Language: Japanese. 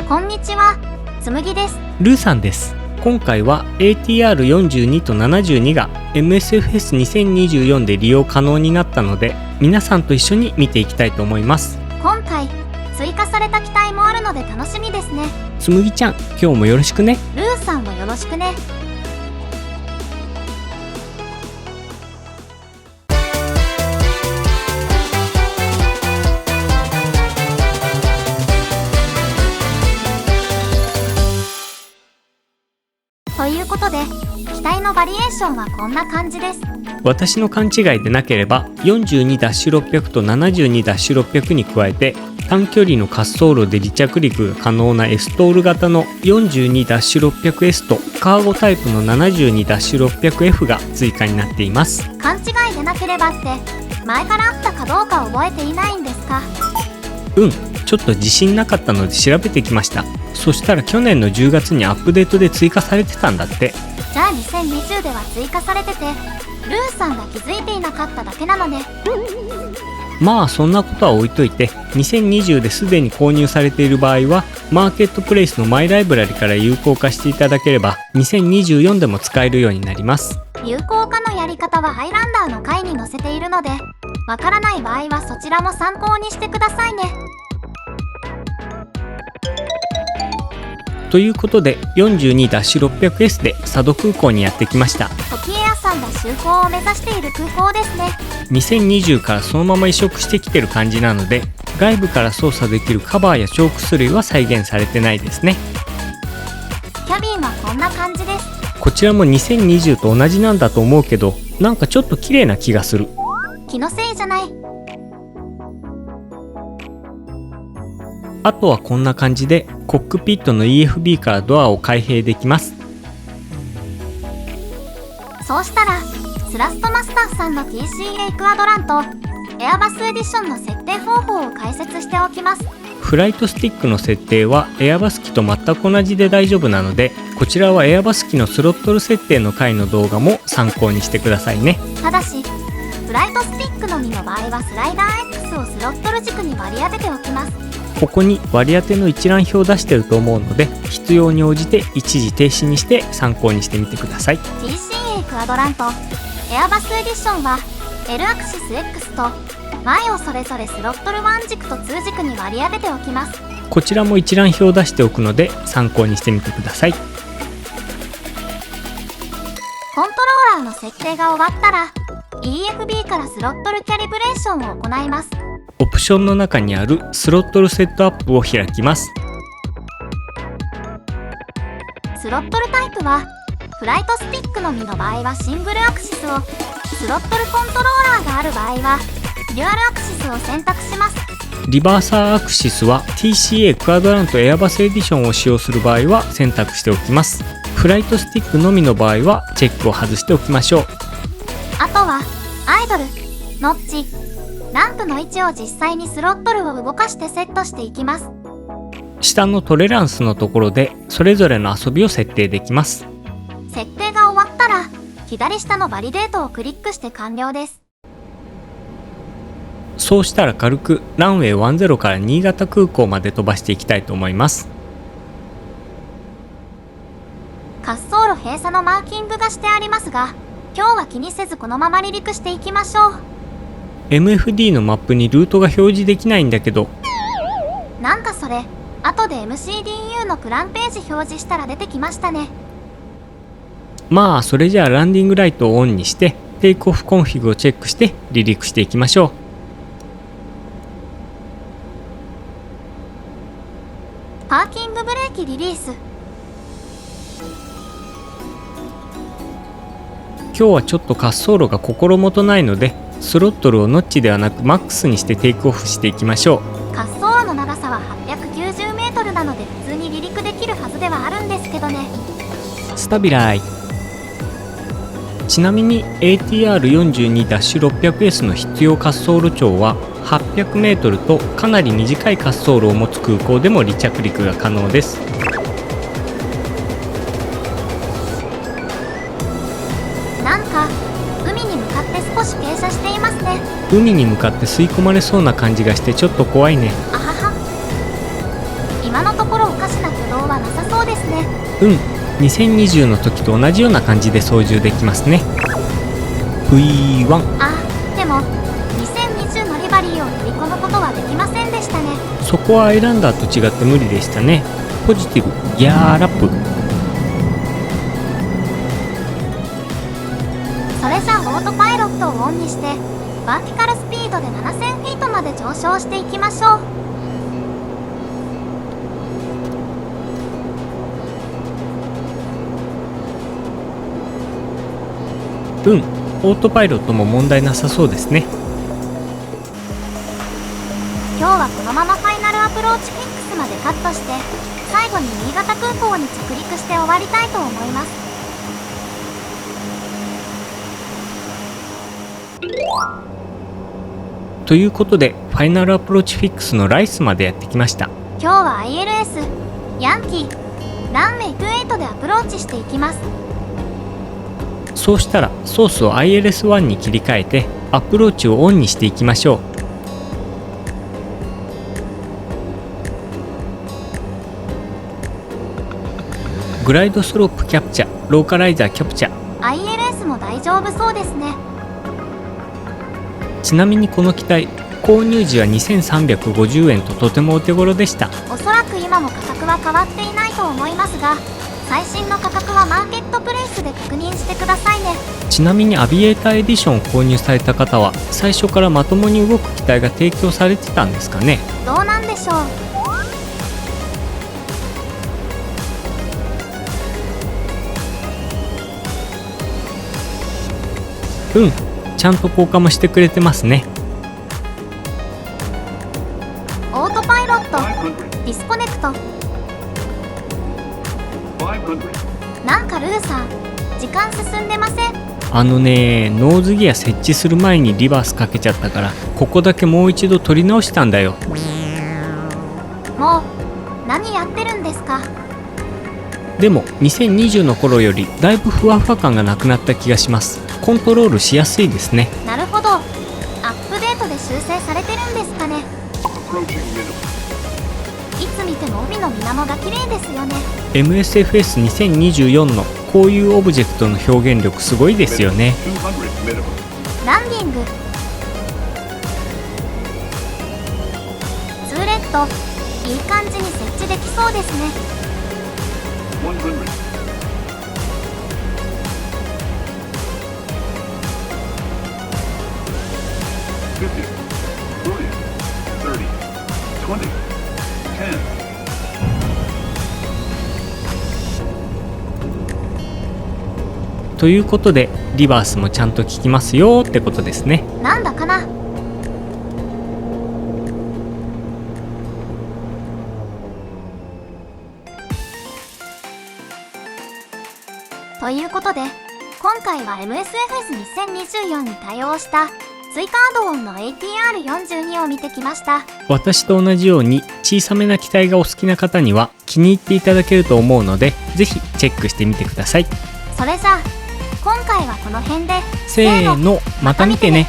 こんにちは、つむぎです。ルーさんです。今回は ATR42 と72が MSFS2024 で利用可能になったので、皆さんと一緒に見ていきたいと思います。今回追加された機体もあるので楽しみですね。つむぎちゃん、今日もよろしくね。ルーさんもよろしくね。ということで、機体のバリエーションはこんな感じです。私の勘違いでなければ 42-600 と 72-600 に加えて、短距離の滑走路で離着陸が可能な S トール型の 42-600S とカーゴタイプの 72-600F が追加になっています。勘違いでなければって前からあったかどうか覚えていないんですか？ちょっと自信なかったので調べてきました。そしたら去年の10月にアップデートで追加されてたんだって。じゃあ2020では追加されてて、ルーさんが気づいていなかっただけなのね。まあそんなことは置いといて、2020ですでに購入されている場合はマーケットプレイスのマイライブラリから有効化していただければ2024でも使えるようになります。有効化のやり方はハイランダーの回に載せているので、わからない場合はそちらも参考にしてくださいね。ということで 42-600S で佐渡空港にやってきました。トキエアさんが就航を目指している空港ですね。2020からそのまま移植してきてる感じなので、外部から操作できるカバーやチョークス類は再現されてないですね。キャビンはこんな感じです。こちらも2020と同じなんだと思うけど、なんかちょっと綺麗な気がする。気のせいじゃない。あとはこんな感じでコックピットの EFB からドアを開閉できます。そうしたらスラストマスターさんの TCA エクアドラントエアバスエディションの設定方法を解説しておきます。フライトスティックの設定はエアバス機と全く同じで大丈夫なので、こちらはエアバス機のスロットル設定の回の動画も参考にしてくださいね。ただしフライトスティックのみの場合はスライダー X をスロットル軸に割り当てておきます。ここに割り当ての一覧表を出してると思うので、必要に応じて一時停止にして参考にしてみてください。 TCA エクアドラントエアバスエディションは L アクシス X と前をそれぞれスロットル1軸と2軸に割り当てておきます。こちらも一覧表を出しておくので参考にしてみてください。コントローラーの設定が終わったら EFB からスロットルキャリブレーションを行います。オプションの中にあるスロットルセットアップを開きます。スロットルタイプはフライトスティックのみの場合はシングルアクシスを、スロットルコントローラーがある場合はデュアルアクシスを選択します。リバーサーアクシスは TCA クアドラントエアバスエディションを使用する場合は選択しておきます。フライトスティックのみの場合はチェックを外しておきましょう。あとはアイドル、ノッチ、ランプの位置を実際にスロットルを動かしてセットしていきます。下のトレランスのところでそれぞれの遊びを設定できます。設定が終わったら左下のバリデートをクリックして完了です。そうしたら軽くランウェイ10から新潟空港まで飛ばしていきたいと思います。滑走路閉鎖のマーキングがしてありますが、今日は気にせずこのまま離陸していきましょう。MFD のマップにルートが表示できないんだけど。なんかそれ後で MCDU のプランページ表示したら出てきましたね。まあそれじゃあランディングライトをオンにしてテイクオフコンフィグをチェックして離陸していきましょう。パーキングブレーキリリース。今日はちょっと滑走路が心もとないので、スロットルをノッチではなくマックスにしてテイクオフしていきましょう。滑走路の長さは890メートルなので普通に離陸できるはずではあるんですけどね。スタビライ。ちなみに ATR42-600S の必要滑走路長は800メートルとかなり短い滑走路を持つ空港でも離着陸が可能です。なんか海に向かって少し傾斜していますね。海に向かって吸い込まれそうな感じがしてちょっと怖いね。あはは。今のところおかしチな挙動はなさそうですね。2020の時と同じような感じで操縦できますね。 V1。 あ、でも2020のリバリーを取り込むことはできませんでしたね。そこはアイランダーと違って無理でしたね。ポジティブギアラップ。それじゃあオートパイロットをオンにしてバーティカルスピードで7000フィートまで上昇していきましょう。オートパイロットも問題なさそうですね。今日はこのままファイナルアプローチフィックスまでカットして最後に新潟空港に着陸して終わりたいと思います。ということでファイナルアプローチフィックスのライスまでやってきました。今日は ILS ヤンキーランウェイ28でアプローチしていきます。そうしたらソースを ILS1 に切り替えてアプローチをオンにしていきましょう。グライドスロープキャプチャ、ローカライザーキャプチャ。 ILS も大丈夫そうですね。ちなみにこの機体購入時は2350円ととてもお手頃でした。おそらく今も価格は変わっていないと思いますが最新の価格はマーケットプレイスで確認してくださいね。ちなみにアビエーターエディションを購入された方は最初からまともに動く機体が提供されてたんですかね。どうなんでしょう。ちゃんと降下もしてくれてますね。オートパイロットディスコネクト。なんかルーさん時間進んでません？ノーズギア設置する前にリバースかけちゃったからここだけもう一度取り直したんだよ。もう何やってるんですか？でも2020の頃よりだいぶふわふわ感がなくなった気がします。コントロールしやすいですね。なるほど、アップデートで修正されてるんですかね。いつ見ても海の水面が綺麗ですよね。 MSFS2024 のこういうオブジェクトの表現力すごいですよね。ランディングツーレットいい感じに設置できそうですね。ということでリバースもちゃんと効きますよってことですね。なんだかな。ということで今回は MSFS2024 に対応した追加アドオンの ATR42 を見てきました。私と同じように小さめな機体がお好きな方には気に入っていただけると思うのでぜひチェックしてみてください。それじゃあ今回はこの辺でせーの、また見てね。